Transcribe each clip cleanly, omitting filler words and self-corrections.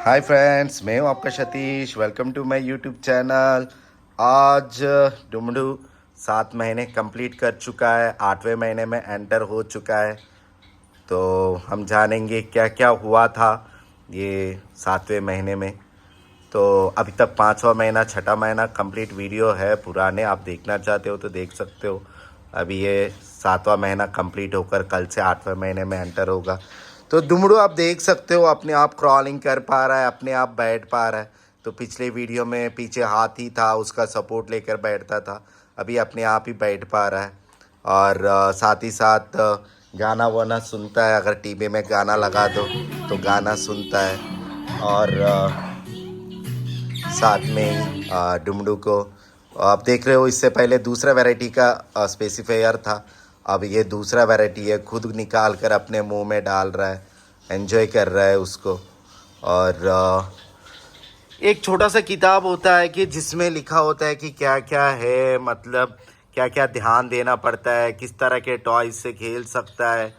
Hi friends, मैं हूं आपका Satish. Welcome to my YouTube channel. आज डुमडू 7 महीने कंप्लीट कर चुका है, 8वें महीने में एंटर हो चुका है। तो हम जानेंगे क्या क्या हुआ था ये 7वें महीने में। तो अभी तक 5वां महीना 6ठा महीना कंप्लीट वीडियो है पुराने, आप देखना चाहते हो तो देख सकते हो। अभी ये 7वां महीना कंप्लीट होकर कल से 8वें महीने में एंटर होगा। तो दुमड़ू आप देख सकते हो अपने आप क्रॉलिंग कर पा रहा है, अपने आप बैठ पा रहा है। तो पिछले वीडियो में पीछे हाथी था, उसका सपोर्ट लेकर बैठता था, अभी अपने आप ही बैठ पा रहा है। और साथ ही साथ गाना वाना सुनता है, अगर टीवी में गाना लगा दो तो गाना सुनता है। और साथ में डुमडू को आप देख रहे हो, इससे पहले दूसरा वैरायटी का स्पेसिफायर था, अब ये दूसरा वैरायटी है। खुद निकाल कर अपने मुंह में डाल रहा है, एंजॉय कर रहा है उसको। और एक छोटा सा किताब होता है कि जिसमें लिखा होता है कि क्या क्या है, मतलब क्या क्या ध्यान देना पड़ता है, किस तरह के टॉयज से खेल सकता है,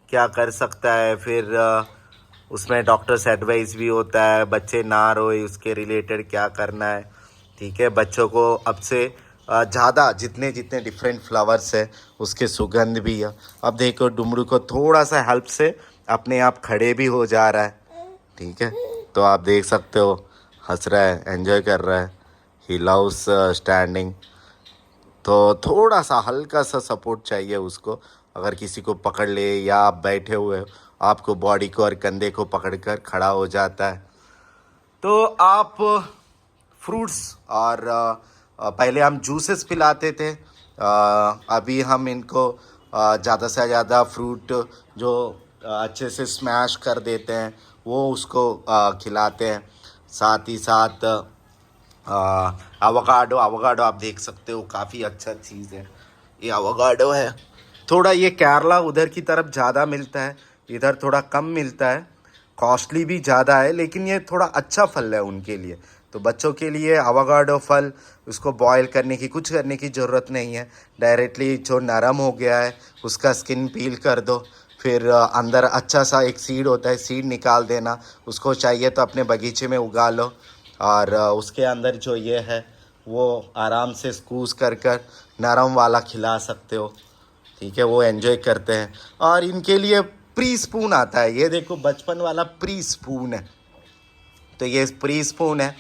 क्या कर सकता है। फिर उसमें डॉक्टर्स एडवाइस भी होता है, बच्चे ना रोए उसके रिलेटेड क्या करना है। ठीक है, बच्चों को अब से ज़्यादा जितने जितने डिफरेंट फ्लावर्स है उसके सुगंध भी है। अब देखो डुमरू को थोड़ा सा हेल्प से अपने आप खड़े भी हो जा रहा है। ठीक है, तो आप देख सकते हो, हंस रहा है, एंजॉय कर रहा है। He loves standing. तो थोड़ा सा हल्का सा सपोर्ट चाहिए उसको। अगर किसी को पकड़ ले या आप बैठे हुए हो, आपको बॉडी को और कंधे को पकड़कर खड़ा हो जाता है। तो आप फ्रूट्स और पहले हम जूसेस पिलाते थे, अभी हम इनको ज़्यादा से ज़्यादा फ्रूट जो अच्छे से स्मैश कर देते हैं वो उसको खिलाते हैं। साथ ही साथ एवोकाडो एवोकाडो आप देख सकते हो, काफ़ी अच्छा चीज़ है ये एवोकाडो है। थोड़ा ये केरला उधर की तरफ ज़्यादा मिलता है, इधर थोड़ा कम मिलता है, कॉस्टली भी ज़्यादा है, लेकिन ये थोड़ा अच्छा फल है उनके लिए। तो बच्चों के लिए एवोकाडो फल, उसको बॉईल करने की कुछ करने की ज़रूरत नहीं है, डायरेक्टली जो नरम हो गया है उसका स्किन पील कर दो। फिर अंदर अच्छा सा एक सीड होता है, सीड निकाल देना, उसको चाहिए तो अपने बगीचे में उगा लो। और उसके अंदर जो ये है वो आराम से स्कूस कर कर नरम वाला खिला सकते हो। ठीक है, वो एंजॉय करते हैं। और इनके लिए प्री स्पून आता है, ये देखो बचपन वाला प्री स्पून है। तो ये प्री स्पून है,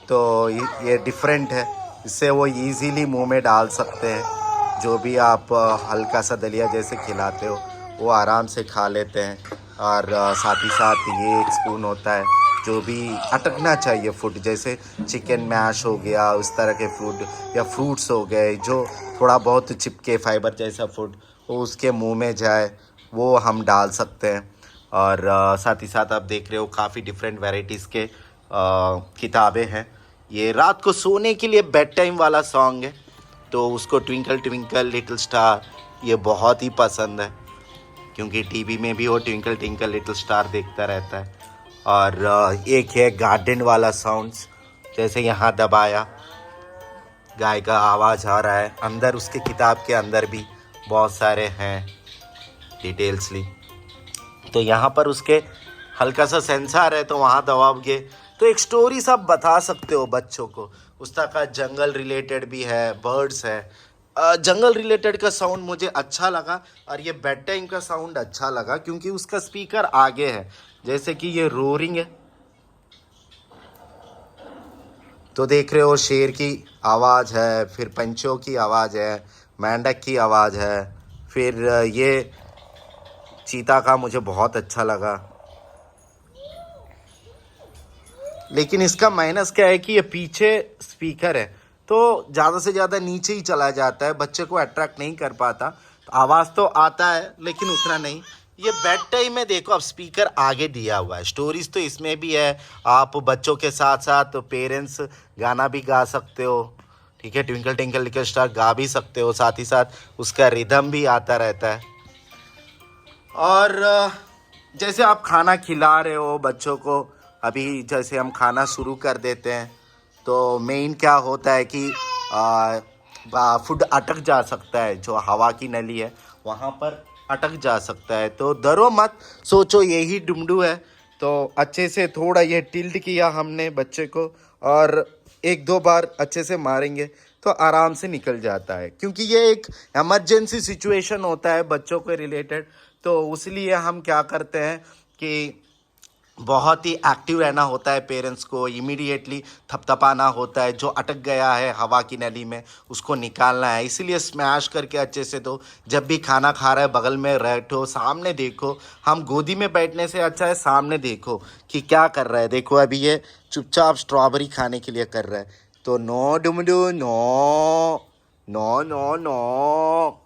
तो ये डिफरेंट है, इससे वो इजीली मुंह में डाल सकते हैं। जो भी आप हल्का सा दलिया जैसे खिलाते हो वो आराम से खा लेते हैं। और साथ ही साथ ये एक स्पून होता है जो भी अटकना चाहिए फूड, जैसे चिकन मैश हो गया, उस तरह के फूड, या फ्रूट्स हो गए जो थोड़ा बहुत चिपके फाइबर जैसा फूड, वो उसके मुंह में जाए, वो हम डाल सकते हैं। और साथ ही साथ आप देख रहे हो काफ़ी डिफरेंट वैराइटीज़ के किताबें हैं। ये रात को सोने के लिए बेड टाइम वाला सॉन्ग है, तो उसको ट्विंकल ट्विंकल लिटिल स्टार ये बहुत ही पसंद है, क्योंकि टीवी में भी वो ट्विंकल ट्विंकल लिटिल स्टार देखता रहता है। और एक है गार्डन वाला साउंड्स, जैसे यहाँ दबाया गाय का आवाज़ आ रहा है, अंदर उसके किताब के अंदर भी बहुत सारे हैं डिटेल्सली। तो यहाँ पर उसके हल्का सा सेंसर है, तो वहाँ दबाओगे तो एक स्टोरी सब बता सकते हो बच्चों को। उस तरह का जंगल रिलेटेड भी है, बर्ड्स है। जंगल रिलेटेड का साउंड मुझे अच्छा लगा, और ये बेड टाइम का साउंड अच्छा लगा क्योंकि उसका स्पीकर आगे है, जैसे कि ये रोरिंग है। तो देख रहे हो शेर की आवाज़ है, फिर पंछियों की आवाज़ है, मेंढक की आवाज़ है, फिर ये चीता का मुझे बहुत अच्छा लगा। लेकिन इसका माइनस क्या है कि ये पीछे स्पीकर है, तो ज़्यादा से ज़्यादा नीचे ही चला जाता है, बच्चे को अट्रैक्ट नहीं कर पाता। तो आवाज़ तो आता है लेकिन उतना नहीं। ये बेड टाइम में देखो, अब स्पीकर आगे दिया हुआ है, स्टोरीज तो इसमें भी है, आप बच्चों के साथ साथ पेरेंट्स गाना भी गा सकते हो। ठीक है, ट्विंकल ट्विंकल लिटिल स्टार गा भी सकते हो, साथ ही साथ उसका रिदम भी आता रहता है। और जैसे आप खाना खिला रहे हो बच्चों को, अभी जैसे हम खाना शुरू कर देते हैं, तो मेन क्या होता है कि फूड अटक जा सकता है, जो हवा की नली है वहाँ पर अटक जा सकता है। तो डरो मत, सोचो यही डुमडू है तो अच्छे से थोड़ा ये टिल्ट किया हमने बच्चे को, और एक दो बार अच्छे से मारेंगे तो आराम से निकल जाता है, क्योंकि ये एक इमरजेंसी सिचुएशन होता है बच्चों के रिलेटेड। तो उसलिए हम क्या करते हैं कि बहुत ही एक्टिव रहना होता है पेरेंट्स को, इमीडिएटली थपथपाना होता है, जो अटक गया है हवा की नली में उसको निकालना है, इसीलिए स्मैश करके अच्छे से दो। जब भी खाना खा रहा है बगल में बैठो, सामने देखो, हम गोदी में बैठने से अच्छा है सामने देखो कि क्या कर रहा है। देखो अभी ये चुपचाप स्ट्रॉबेरी खाने के लिए कर रहा है, तो no Dumdu no no no no,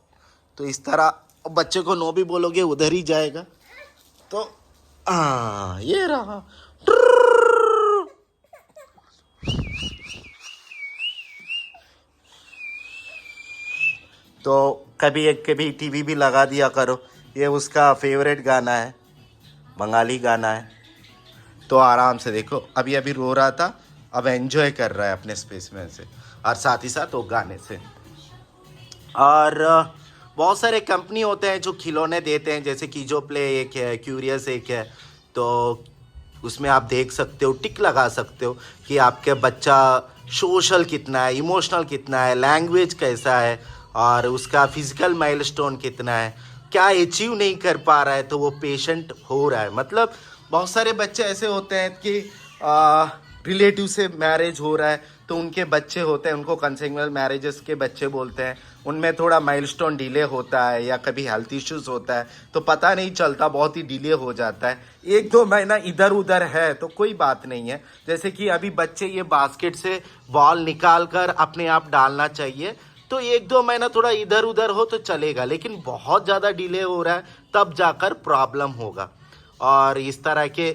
तो इस तरह बच्चे को नो भी बोलोगे उधर ही जाएगा। तो ये रहा। तो कभी टीवी भी लगा दिया करो, ये उसका फेवरेट गाना है, बंगाली गाना है, तो आराम से देखो। अभी अभी रो रहा था, अब एंजॉय कर रहा है अपने स्पेस में से, और साथ ही साथ वो गाने से। और बहुत सारे कंपनी होते हैं जो खिलौने देते हैं, जैसे कि जो प्ले एक है, क्यूरियस एक है, तो उसमें आप देख सकते हो, टिक लगा सकते हो कि आपके बच्चा सोशल कितना है, इमोशनल कितना है, लैंग्वेज कैसा है, और उसका फिजिकल माइलस्टोन कितना है, क्या अचीव नहीं कर पा रहा है तो वो पेशेंट हो रहा है। मतलब बहुत सारे बच्चे ऐसे होते हैं कि रिलेटिव से मैरिज हो रहा है तो उनके बच्चे होते हैं, उनको कंसेंगुअल मैरिजेस के बच्चे बोलते हैं, उनमें थोड़ा माइलस्टोन डिले होता है या कभी हेल्थ इश्यूज होता है तो पता नहीं चलता, बहुत ही डिले हो जाता है, एक दो महीना इधर उधर है तो कोई बात नहीं है। जैसे कि अभी बच्चे ये बास्केट से बॉल निकाल कर अपने आप डालना चाहिए, तो एक दो महीना थोड़ा इधर उधर हो तो चलेगा, लेकिन बहुत ज़्यादा डिले हो रहा है तब जाकर प्रॉब्लम होगा। और इस तरह के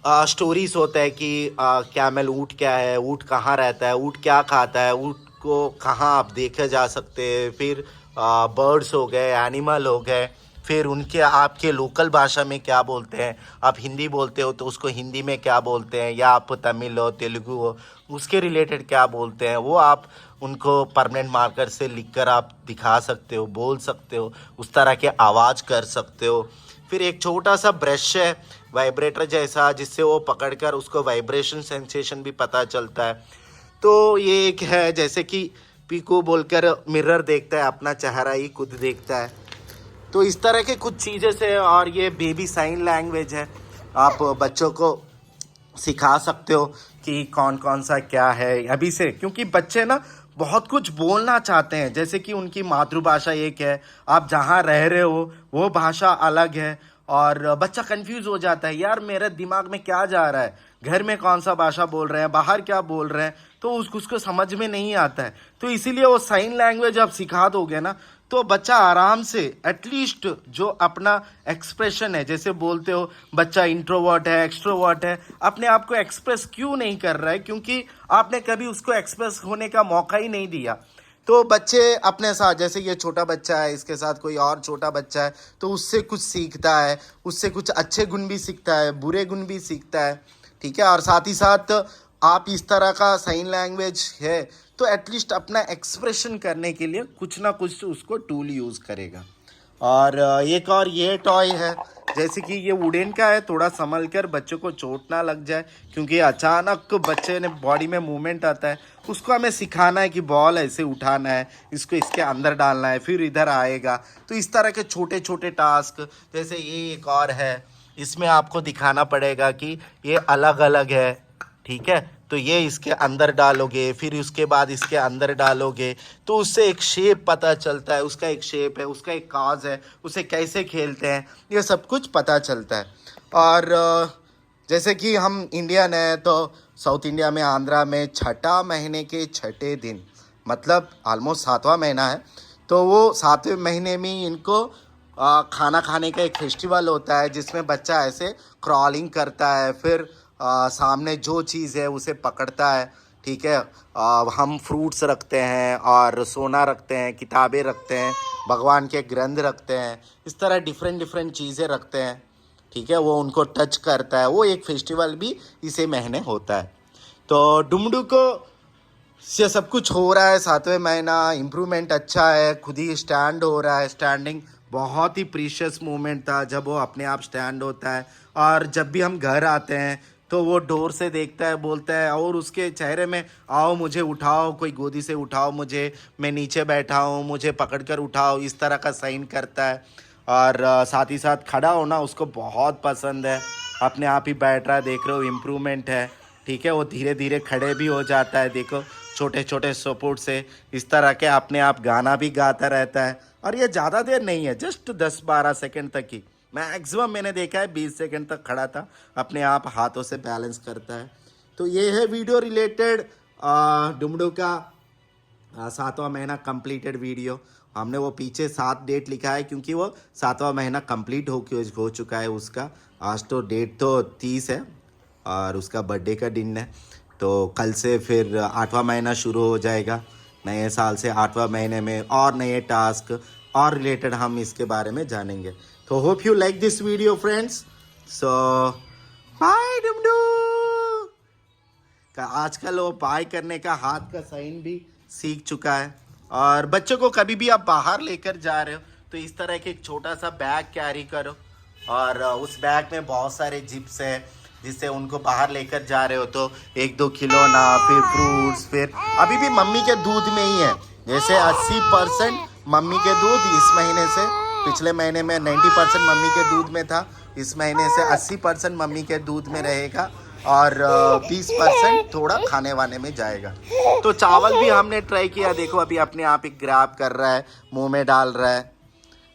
स्टोरीज होता है कि कैमल ऊँट क्या है, ऊँट कहाँ रहता है, ऊँट क्या खाता है, ऊँट को कहाँ आप देखे जा सकते हैं, फिर बर्ड्स हो गए, एनिमल हो गए, फिर उनके आपके लोकल भाषा में क्या बोलते हैं, आप हिंदी बोलते हो तो उसको हिंदी में क्या बोलते हैं, या आप तमिल हो तेलुगु हो उसके रिलेटेड क्या बोलते हैं, वो आप उनको परमानेंट मार्कर से लिखकर आप दिखा सकते हो, बोल सकते हो, उस तरह के आवाज़ कर सकते हो। फिर एक छोटा सा ब्रश है वाइब्रेटर जैसा, जिससे वो पकड़कर उसको वाइब्रेशन सेंसेशन भी पता चलता है। तो ये एक है, जैसे कि पीकू बोलकर मिरर देखता है, अपना चेहरा ही खुद देखता है। तो इस तरह के कुछ चीज़ें से, और ये बेबी साइन लैंग्वेज है, आप बच्चों को सिखा सकते हो कि कौन कौन सा क्या है अभी से, क्योंकि बच्चे ना बहुत कुछ बोलना चाहते हैं, जैसे कि उनकी मातृभाषा एक है, आप जहाँ रह रहे हो वो भाषा अलग है, और बच्चा कंफ्यूज हो जाता है, यार मेरे दिमाग में क्या जा रहा है, घर में कौन सा भाषा बोल रहे हैं, बाहर क्या बोल रहे हैं, तो उसको समझ में नहीं आता है। तो इसीलिए वो साइन लैंग्वेज आप सिखा दोगे ना तो बच्चा आराम से एटलीस्ट जो अपना एक्सप्रेशन है, जैसे बोलते हो बच्चा इंट्रोवर्ट है, एक्सट्रोवर्ट है, अपने आप को एक्सप्रेस क्यों नहीं कर रहा है, क्योंकि आपने कभी उसको एक्सप्रेस होने का मौका ही नहीं दिया। तो बच्चे अपने साथ, जैसे ये छोटा बच्चा है, इसके साथ कोई और छोटा बच्चा है, तो उससे कुछ सीखता है, उससे कुछ अच्छे गुण भी सीखता है, बुरे गुण भी सीखता है, ठीक है। और साथ ही साथ आप इस तरह का साइन लैंग्वेज है तो एटलीस्ट अपना एक्सप्रेशन करने के लिए कुछ ना कुछ उसको टूल यूज़ करेगा। और एक और ये टॉय है, जैसे कि ये वुडन का है, थोड़ा संभल कर बच्चों को चोट ना लग जाए, क्योंकि अचानक बच्चे ने बॉडी में मूवमेंट आता है, उसको हमें सिखाना है कि बॉल ऐसे उठाना है, इसको इसके अंदर डालना है, फिर इधर आएगा। तो इस तरह के छोटे छोटे टास्क, जैसे ये एक और है, इसमें आपको दिखाना पड़ेगा कि ये अलग अलग है, ठीक है, तो ये इसके अंदर डालोगे, फिर उसके बाद इसके अंदर डालोगे, तो उससे एक शेप पता चलता है, उसका एक शेप है, उसका एक काज है, उसे कैसे खेलते हैं, ये सब कुछ पता चलता है। और जैसे कि हम इंडियन है तो साउथ इंडिया में, आंध्रा में छठा महीने के छठे दिन, मतलब ऑलमोस्ट 7वां महीना है, तो वो 7वें महीने में इनको खाना खाने का एक फेस्टिवल होता है, जिसमें बच्चा ऐसे क्रॉलिंग करता है, फिर सामने जो चीज़ है उसे पकड़ता है, ठीक है। हम फ्रूट्स रखते हैं और सोना रखते हैं, किताबें रखते हैं, भगवान के ग्रंथ रखते हैं, इस तरह डिफरेंट डिफरेंट चीज़ें रखते हैं, ठीक है। वो उनको टच करता है, वो एक फेस्टिवल भी इसी महीने होता है। तो डुमडू को ये सब कुछ हो रहा है 7वें महीना, इम्प्रूवमेंट अच्छा है, खुद ही स्टैंड हो रहा है, स्टैंडिंग बहुत ही प्रीशियस मोमेंट था जब वो अपने आप स्टैंड होता है। और जब भी हम घर आते हैं तो वो डोर से देखता है, बोलता है, और उसके चेहरे में आओ मुझे उठाओ, कोई गोदी से उठाओ मुझे, मैं नीचे बैठा हूँ, मुझे पकड़ कर उठाओ, इस तरह का साइन करता है। और साथ ही साथ खड़ा होना उसको बहुत पसंद है। अपने आप ही बैठ रहा है, देख रहे हो इम्प्रूवमेंट है। ठीक है, वो धीरे धीरे खड़े भी हो जाता है, देखो छोटे छोटे सपोर्ट से इस तरह के अपने आप गाना भी गाता रहता है। और ये ज़्यादा देर नहीं है, जस्ट 10-12 सेकंड तक ही, मैक्सिमम मैंने देखा है 20 सेकंड तक खड़ा था, अपने आप हाथों से बैलेंस करता है। तो ये है वीडियो रिलेटेड डुमडू का 7वां महीना कंप्लीटेड वीडियो। हमने वो पीछे 7 डेट लिखा है क्योंकि वो 7वां महीना कंप्लीट हो चुका है उसका। आज तो डेट तो 30 है और उसका बर्थडे का दिन है। तो कल से फिर 8वां महीना शुरू हो जाएगा। नए साल से 8वां महीने में और नए टास्क और रिलेटेड हम इसके बारे में जानेंगे। तो hope you like this video friends. So bye Dumdu. आजकल वो बाय करने का हाथ का साइन भी सीख चुका है। और बच्चों को कभी भी आप बाहर लेकर जा रहे हो तो इस तरह के एक छोटा सा बैग कैरी करो, और उस बैग में बहुत सारे जिप्स है जिससे उनको बाहर लेकर जा रहे हो तो 1-2 खिलौना, फिर फ्रूट्स, फिर अभी भी मम्मी के दूध में ही है। जैसे 80% मम्मी के दूध इस महीने से, पिछले महीने में 90% मम्मी के दूध में था, इस महीने से 80% मम्मी के दूध में रहेगा और 20% थोड़ा खाने वाने में जाएगा। तो चावल भी हमने ट्राई किया, देखो अभी अपने आप ही ग्रैब कर रहा है, मुंह में डाल रहा है।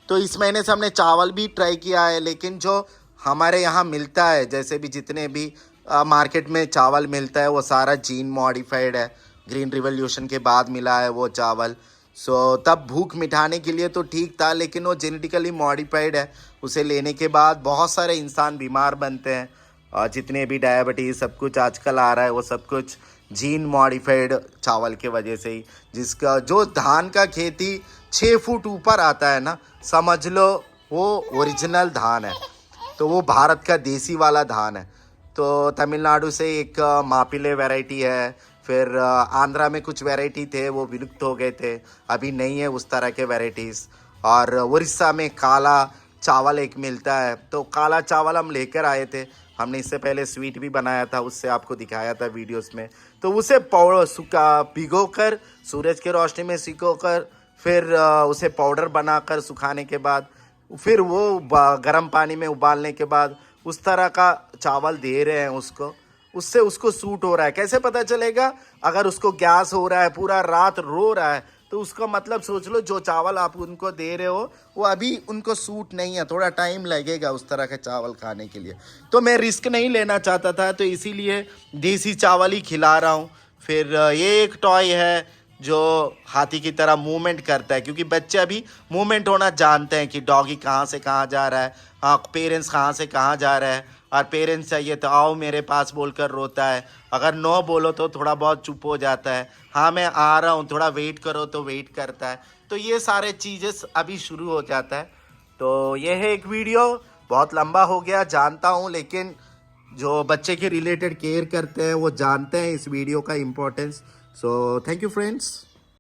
तो इस महीने से हमने चावल भी ट्राई किया है, लेकिन जो हमारे यहाँ मिलता है, जैसे भी जितने भी मार्केट में चावल मिलता है वो सारा जीन मॉडिफाइड है। ग्रीन रिवॉल्यूशन के बाद मिला है वो चावल। सो तब भूख मिटाने के लिए तो ठीक था, लेकिन वो जेनेटिकली मॉडिफाइड है। उसे लेने के बाद बहुत सारे इंसान बीमार बनते हैं, और जितने भी डायबिटीज़ सब कुछ आजकल आ रहा है वो सब कुछ जीन मॉडिफाइड चावल के वजह से ही। जिसका जो धान का खेती 6 फुट ऊपर आता है ना, समझ लो वो ओरिजिनल धान है। तो वो भारत का देसी वाला धान है। तो तमिलनाडु से एक मापिले वैरायटी है, फिर आंध्रा में कुछ वैरायटी थे वो विलुप्त हो गए थे, अभी नहीं है उस तरह के वैरायटीज़। और उड़ीसा में काला चावल एक मिलता है, तो काला चावल हम लेकर आए थे। हमने इससे पहले स्वीट भी बनाया था, उससे आपको दिखाया था वीडियोस में। तो उसे भिगो कर सूरज के रोशनी में सिको कर, फिर उसे पाउडर बनाकर सुखाने के बाद, फिर वो गर्म पानी में उबालने के बाद उस तरह का चावल दे रहे हैं उसको। उससे उसको सूट हो रहा है। कैसे पता चलेगा? अगर उसको गैस हो रहा है, पूरा रात रो रहा है, तो उसका मतलब सोच लो जो चावल आप उनको दे रहे हो वो अभी उनको सूट नहीं है, थोड़ा टाइम लगेगा उस तरह के चावल खाने के लिए। तो मैं रिस्क नहीं लेना चाहता था, तो इसीलिए देसी चावल ही खिला रहा हूँ। फिर ये एक टॉय है जो हाथी की तरह मूवमेंट करता है, क्योंकि बच्चे अभी मूवमेंट होना जानते हैं कि डॉगी कहाँ से कहाँ जा रहा है, हाँ पेरेंट्स कहाँ से कहाँ जा रहा है। और पेरेंट्स चाहिए तो आओ मेरे पास बोलकर रोता है, अगर नो बोलो तो थोड़ा बहुत चुप हो जाता है, हाँ मैं आ रहा हूँ थोड़ा वेट करो तो वेट करता है। तो ये सारे चीज़ें अभी शुरू हो जाता है। तो ये है एक वीडियो, बहुत लंबा हो गया जानता हूँ, लेकिन जो बच्चे के रिलेटेड केयर करते हैं वो जानते हैं इस वीडियो का importance. So thank you friends.